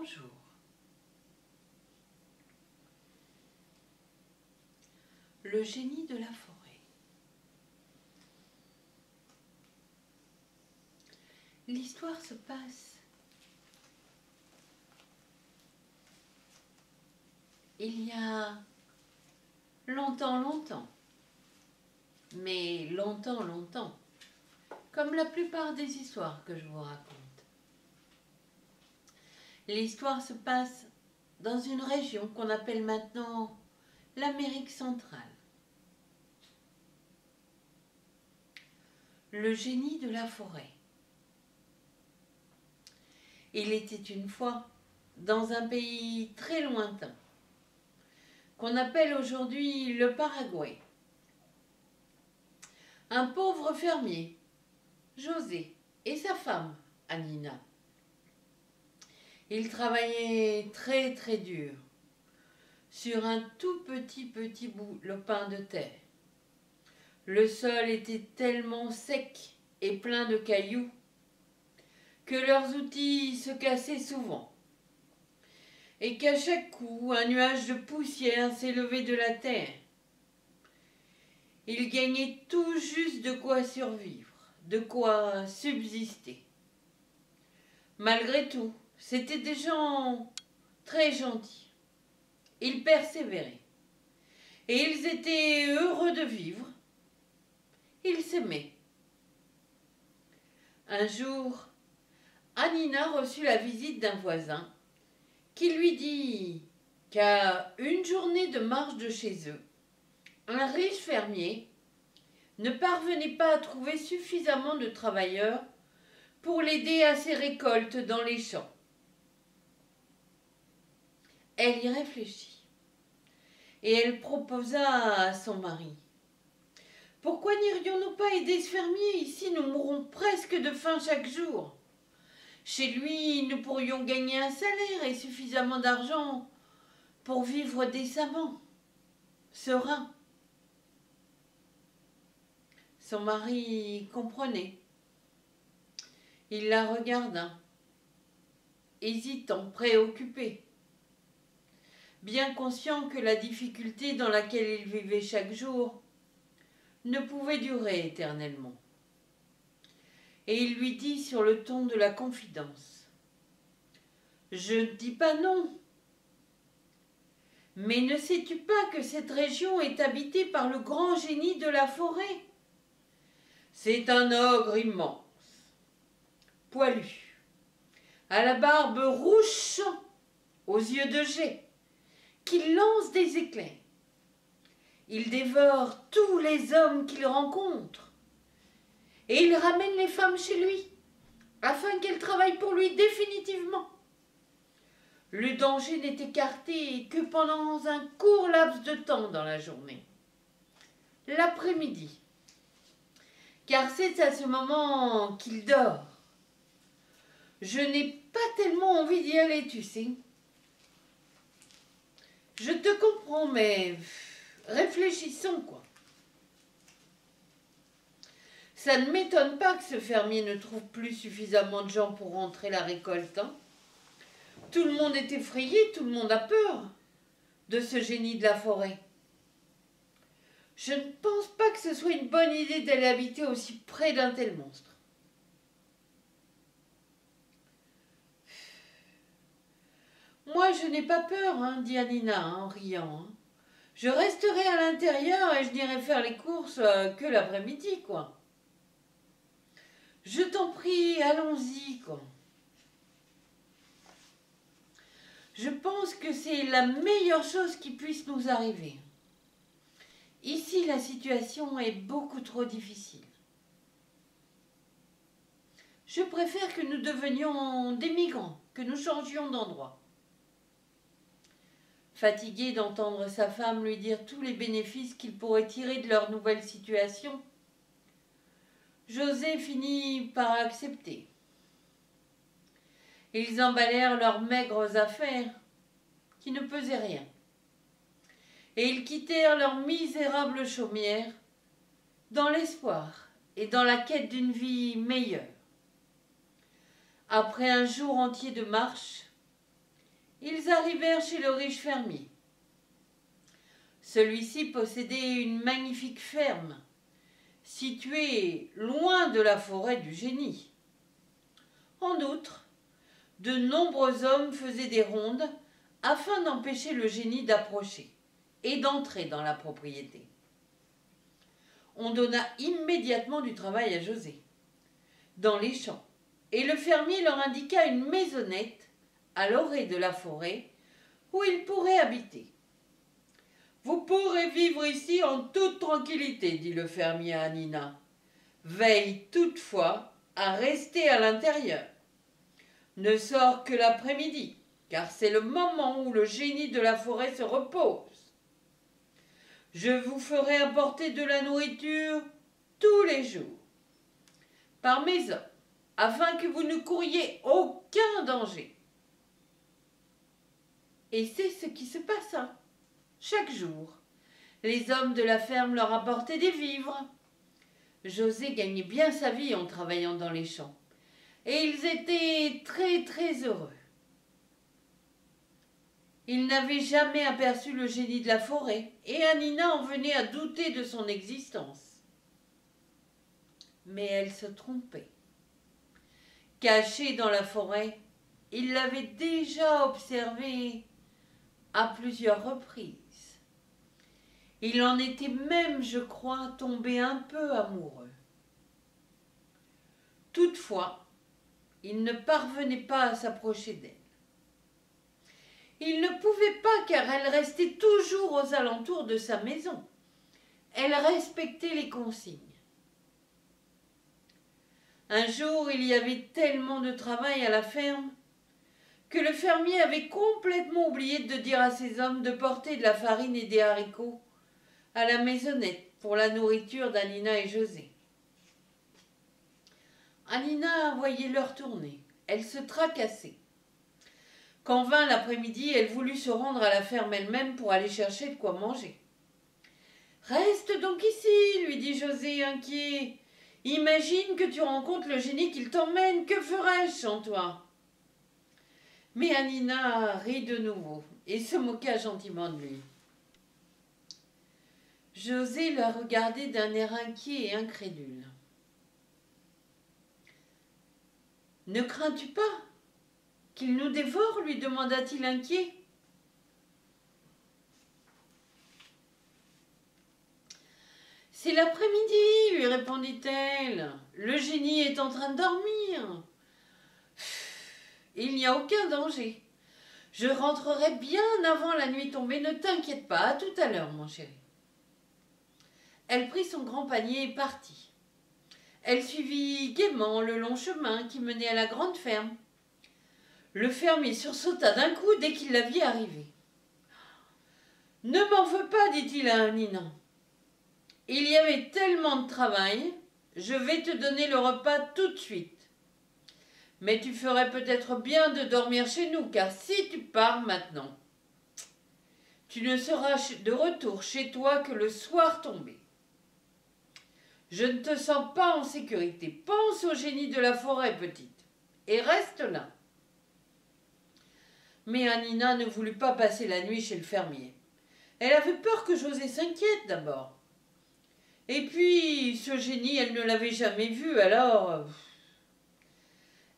Bonjour. Le génie de la forêt. L'histoire se passe il y a longtemps, mais longtemps, comme la plupart des histoires que je vous raconte. L'histoire se passe dans une région qu'on appelle maintenant l'Amérique centrale. Le génie de la forêt. Il était une fois dans un pays très lointain, qu'on appelle aujourd'hui le Paraguay. Un pauvre fermier, José, et sa femme, Anina. Ils travaillaient très dur sur un tout petit bout lopin de terre. Le sol était tellement sec et plein de cailloux que leurs outils se cassaient souvent et qu'à chaque coup un nuage de poussière s'élevait de la terre. Ils gagnaient tout juste de quoi survivre, de quoi subsister. Malgré tout, c'étaient des gens très gentils. Ils persévéraient et ils étaient heureux de vivre. Ils s'aimaient. Un jour, Anina reçut la visite d'un voisin qui lui dit qu'à une journée de marche de chez eux, un riche fermier ne parvenait pas à trouver suffisamment de travailleurs pour l'aider à ses récoltes dans les champs. Elle y réfléchit et elle proposa à son mari: « Pourquoi n'irions-nous pas aider ce fermier? Ici, nous mourrons presque de faim chaque jour. Chez lui, nous pourrions gagner un salaire et suffisamment d'argent pour vivre décemment, serein. » Son mari comprenait. Il la regarda, hésitant, préoccupé, bien conscient que la difficulté dans laquelle il vivait chaque jour ne pouvait durer éternellement. Et il lui dit sur le ton de la confidence: « Je ne dis pas non, mais ne sais-tu pas que cette région est habitée par le grand génie de la forêt? C'est un ogre immense, poilu, à la barbe rouge aux yeux de jet, qui lance des éclairs. Il dévore tous les hommes qu'il rencontre et il ramène les femmes chez lui afin qu'elles travaillent pour lui définitivement. Le danger n'est écarté que pendant un court laps de temps dans la journée, l'après-midi, car c'est à ce moment qu'il dort. Je n'ai pas tellement envie d'y aller, tu sais. Je te comprends, mais réfléchissons, quoi. Ça ne m'étonne pas que ce fermier ne trouve plus suffisamment de gens pour rentrer la récolte, hein. Tout le monde est effrayé, tout le monde a peur de ce génie de la forêt. Je ne pense pas que ce soit une bonne idée d'aller habiter aussi près d'un tel monstre. » « Moi, je n'ai pas peur, hein, dit Anina, hein, en riant. Hein. Je resterai à l'intérieur et je n'irai faire les courses que l'après-midi, quoi. Je t'en prie, allons-y, quoi. Je pense que c'est la meilleure chose qui puisse nous arriver. Ici, la situation est beaucoup trop difficile. Je préfère que nous devenions des migrants, que nous changions d'endroit. » Fatigué d'entendre sa femme lui dire tous les bénéfices qu'il pourrait tirer de leur nouvelle situation, José finit par accepter. Ils emballèrent leurs maigres affaires, qui ne pesaient rien, et ils quittèrent leur misérable chaumière dans l'espoir et dans la quête d'une vie meilleure. Après un jour entier de marche, ils arrivèrent chez le riche fermier. Celui-ci possédait une magnifique ferme, située loin de la forêt du génie. En outre, de nombreux hommes faisaient des rondes afin d'empêcher le génie d'approcher et d'entrer dans la propriété. On donna immédiatement du travail à José, dans les champs, et le fermier leur indiqua une maisonnette à l'orée de la forêt où ils pourraient habiter. « Vous pourrez vivre ici en toute tranquillité, dit le fermier à Nina. Veille toutefois à rester à l'intérieur. Ne sors que l'après-midi, car c'est le moment où le génie de la forêt se repose. Je vous ferai apporter de la nourriture tous les jours, par mes hommes, afin que vous ne couriez aucun danger. » Et c'est ce qui se passa. Chaque jour, les hommes de la ferme leur apportaient des vivres. José gagnait bien sa vie en travaillant dans les champs, et ils étaient très très heureux. Ils n'avaient jamais aperçu le génie de la forêt, et Anina en venait à douter de son existence. Mais elle se trompait. Caché dans la forêt, il l'avait déjà observé à plusieurs reprises. Il en était même, je crois, tombé un peu amoureux. Toutefois, il ne parvenait pas à s'approcher d'elle. Il ne pouvait pas, car elle restait toujours aux alentours de sa maison. Elle respectait les consignes. Un jour, il y avait tellement de travail à la ferme que le fermier avait complètement oublié de dire à ses hommes de porter de la farine et des haricots à la maisonnette pour la nourriture d'Anina et José. Anina voyait l'heure tourner. Elle se tracassait. Quand vint l'après-midi, elle voulut se rendre à la ferme elle-même pour aller chercher de quoi manger. « Reste donc ici, lui dit José, inquiet. Imagine que tu rencontres le génie qu'il t'emmène. Que ferais-je sans toi ?» Mais Anina rit de nouveau et se moqua gentiment de lui. José la regardait d'un air inquiet et incrédule. « Ne crains-tu pas qu'il nous dévore ?» lui demanda-t-il inquiet. « C'est l'après-midi, lui répondit-elle. Le génie est en train de dormir. Il n'y a aucun danger. Je rentrerai bien avant la nuit tombée. Ne t'inquiète pas, à tout à l'heure, mon chéri. » Elle prit son grand panier et partit. Elle suivit gaiement le long chemin qui menait à la grande ferme. Le fermier sursauta d'un coup dès qu'il la vit arriver. « Ne m'en veux pas, dit-il à Nina. Il y avait tellement de travail, je vais te donner le repas tout de suite. Mais tu ferais peut-être bien de dormir chez nous, car si tu pars maintenant, tu ne seras de retour chez toi que le soir tombé. Je ne te sens pas en sécurité. Pense au génie de la forêt, petite, et reste là. » Mais Anina ne voulut pas passer la nuit chez le fermier. Elle avait peur que José s'inquiète d'abord. Et puis, ce génie, elle ne l'avait jamais vu, alors...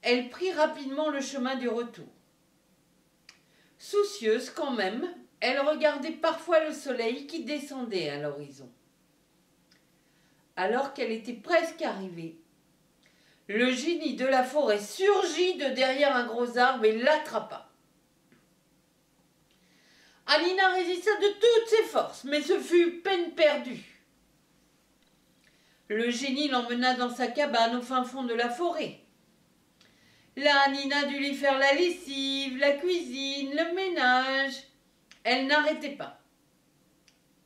Elle prit rapidement le chemin du retour. Soucieuse quand même, elle regardait parfois le soleil qui descendait à l'horizon. Alors qu'elle était presque arrivée, le génie de la forêt surgit de derrière un gros arbre et l'attrapa. Anina résista de toutes ses forces, mais ce fut peine perdue. Le génie l'emmena dans sa cabane au fin fond de la forêt. Là, Anina dut lui faire la lessive, la cuisine, le ménage. Elle n'arrêtait pas.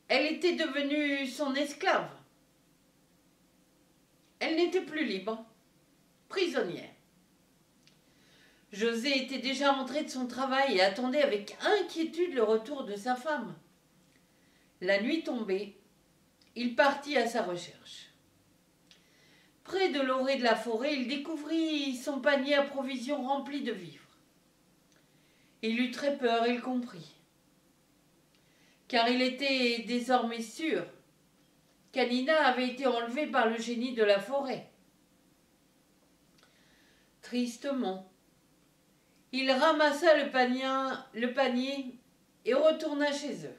Elle était devenue son esclave. Elle n'était plus libre, prisonnière. José était déjà rentré de son travail et attendait avec inquiétude le retour de sa femme. La nuit tombée, il partit à sa recherche. Près de l'orée de la forêt, il découvrit son panier à provisions rempli de vivres. Il eut très peur et le comprit, car il était désormais sûr qu'Anina avait été enlevée par le génie de la forêt. Tristement, il ramassa le panier et retourna chez eux.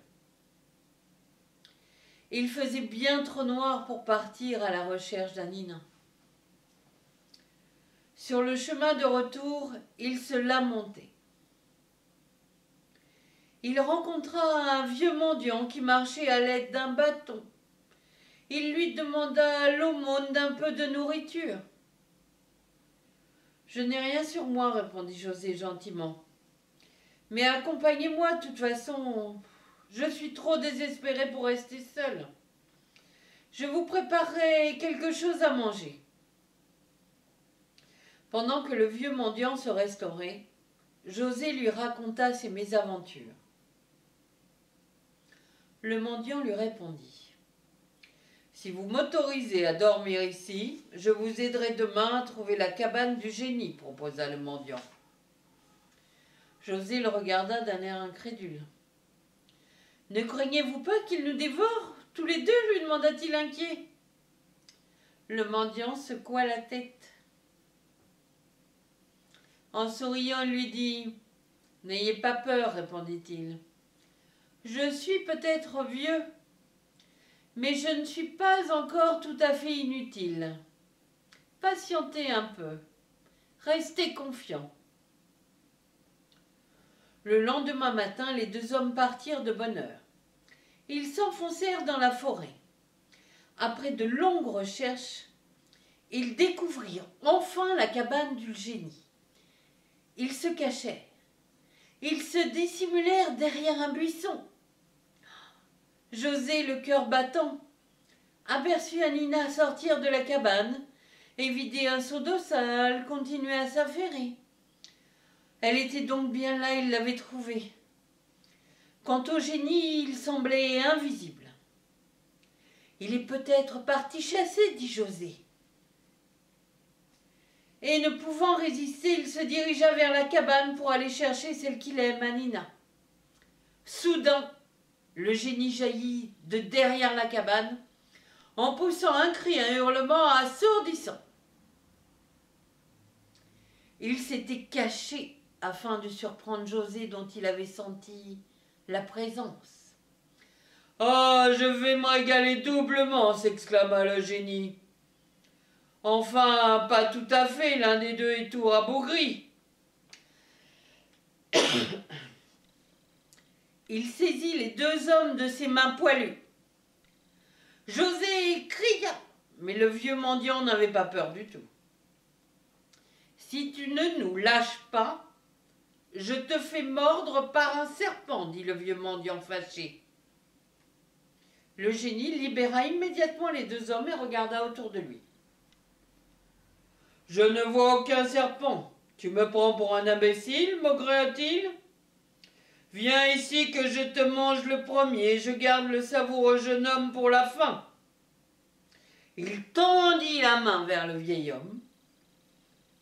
Il faisait bien trop noir pour partir à la recherche d'Anina. Sur le chemin de retour, il se lamentait. Il rencontra un vieux mendiant qui marchait à l'aide d'un bâton. Il lui demanda l'aumône d'un peu de nourriture. « Je n'ai rien sur moi, répondit José gentiment. Mais accompagnez-moi, de toute façon, je suis trop désespéré pour rester seul. Je vous préparerai quelque chose à manger. » Pendant que le vieux mendiant se restaurait, José lui raconta ses mésaventures. Le mendiant lui répondit : « Si vous m'autorisez à dormir ici, je vous aiderai demain à trouver la cabane du génie, proposa le mendiant. José le regarda d'un air incrédule. « Ne craignez-vous pas qu'il nous dévore, tous les deux ?» lui demanda-t-il inquiet. Le mendiant secoua la tête. En souriant, il lui dit : « N'ayez pas peur, répondit-il. Je suis peut-être vieux, mais je ne suis pas encore tout à fait inutile. Patientez un peu, restez confiants. » Le lendemain matin, les deux hommes partirent de bonne heure. Ils s'enfoncèrent dans la forêt. Après de longues recherches, ils découvrirent enfin la cabane du génie. Ils se cachèrent. Ils se dissimulèrent derrière un buisson. José, le cœur battant, aperçut Anina sortir de la cabane et vider un seau d'eau sale, continuer à s'affairer. Elle était donc bien là, il l'avait trouvée. Quant au génie, il semblait invisible. « Il est peut-être parti chasser, dit José. » Et ne pouvant résister, il se dirigea vers la cabane pour aller chercher celle qu'il aime, Anina. Soudain, le génie jaillit de derrière la cabane en poussant un cri, un hurlement assourdissant. Il s'était caché afin de surprendre José dont il avait senti la présence. « Ah, je vais me régaler doublement !» s'exclama le génie. « Enfin, pas tout à fait, l'un des deux est tout rabougri. » Il saisit les deux hommes de ses mains poilues. José cria, mais le vieux mendiant n'avait pas peur du tout. « Si tu ne nous lâches pas, je te fais mordre par un serpent, dit le vieux mendiant fâché. » Le génie libéra immédiatement les deux hommes et regarda autour de lui. « Je ne vois aucun serpent. Tu me prends pour un imbécile, maugréa-t-il. Viens ici que je te mange le premier, je garde le savoureux jeune homme pour la fin. » Il tendit la main vers le vieil homme,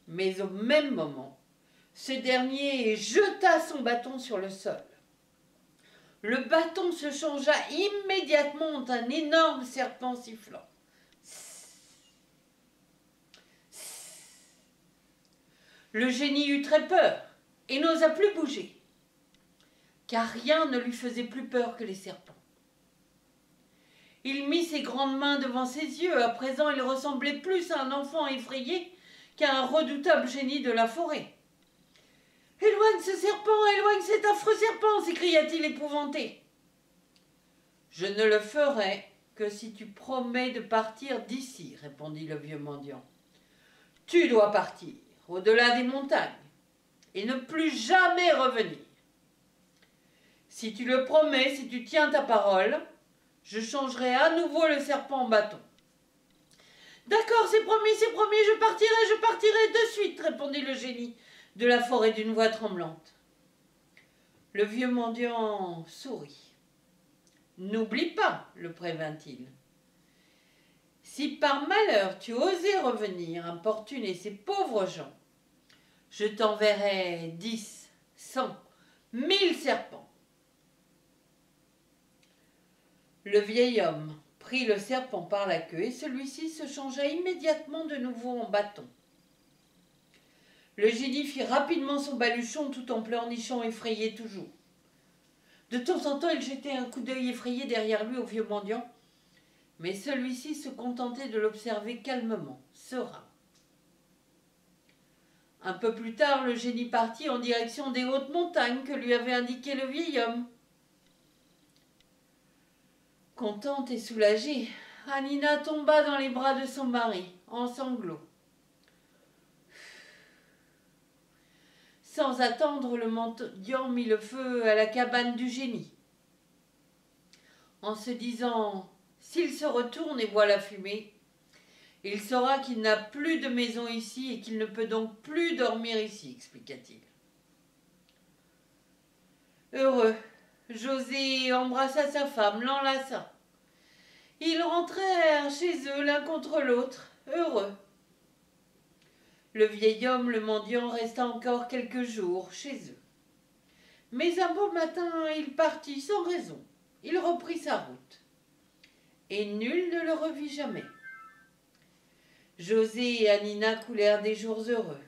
mais au même moment, ce dernier jeta son bâton sur le sol. Le bâton se changea immédiatement en un énorme serpent sifflant. Le génie eut très peur et n'osa plus bouger, car rien ne lui faisait plus peur que les serpents. Il mit ses grandes mains devant ses yeux. À présent, il ressemblait plus à un enfant effrayé qu'à un redoutable génie de la forêt. « Éloigne ce serpent, éloigne cet affreux serpent !» s'écria-t-il épouvanté. « Je ne le ferai que si tu promets de partir d'ici, » répondit le vieux mendiant. « Tu dois partir au-delà des montagnes et ne plus jamais revenir. Si tu le promets, si tu tiens ta parole, je changerai à nouveau le serpent en bâton. »« D'accord, c'est promis, je partirai de suite, » répondit le génie de la forêt d'une voix tremblante. Le vieux mendiant sourit. « N'oublie pas, » le prévint-il. « Si par malheur tu osais revenir importuner ces pauvres gens, je t'enverrai 10, 100, 1000 serpents. Le vieil homme prit le serpent par la queue et celui-ci se changea immédiatement de nouveau en bâton. Le génie fit rapidement son baluchon tout en pleurnichant effrayé toujours. De temps en temps, il jetait un coup d'œil effrayé derrière lui au vieux mendiant, mais celui-ci se contentait de l'observer calmement, serein. Un peu plus tard, le génie partit en direction des hautes montagnes que lui avait indiquées le vieil homme. Contente et soulagée, Anina tomba dans les bras de son mari, en sanglots. Sans attendre, le mendiant mit le feu à la cabane du génie. En se disant « S'il se retourne et voit la fumée, il saura qu'il n'a plus de maison ici et qu'il ne peut donc plus dormir ici, expliqua-t-il. Heureux, José embrassa sa femme, l'enlaça. Ils rentrèrent chez eux l'un contre l'autre, heureux. Le vieil homme, le mendiant, resta encore quelques jours chez eux. Mais un beau matin, il partit sans raison. Il reprit sa route. Et nul ne le revit jamais. José et Anina coulèrent des jours heureux.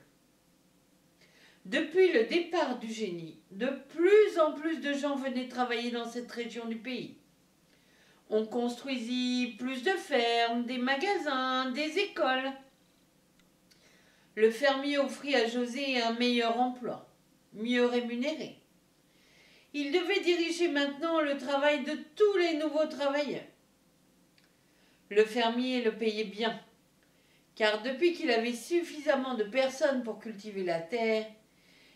Depuis le départ du génie, de plus en plus de gens venaient travailler dans cette région du pays. On construisit plus de fermes, des magasins, des écoles. Le fermier offrit à José un meilleur emploi, mieux rémunéré. Il devait diriger maintenant le travail de tous les nouveaux travailleurs. Le fermier le payait bien, car depuis qu'il avait suffisamment de personnes pour cultiver la terre,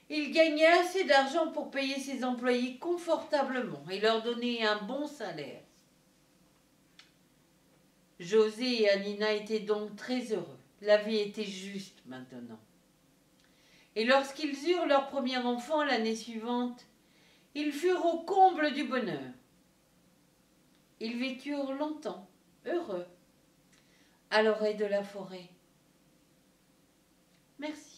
il gagnait assez d'argent pour payer ses employés confortablement et leur donner un bon salaire. José et Anina étaient donc très heureux. La vie était juste maintenant. Et lorsqu'ils eurent leur premier enfant l'année suivante, ils furent au comble du bonheur. Ils vécurent longtemps, heureux, à l'orée de la forêt. Merci.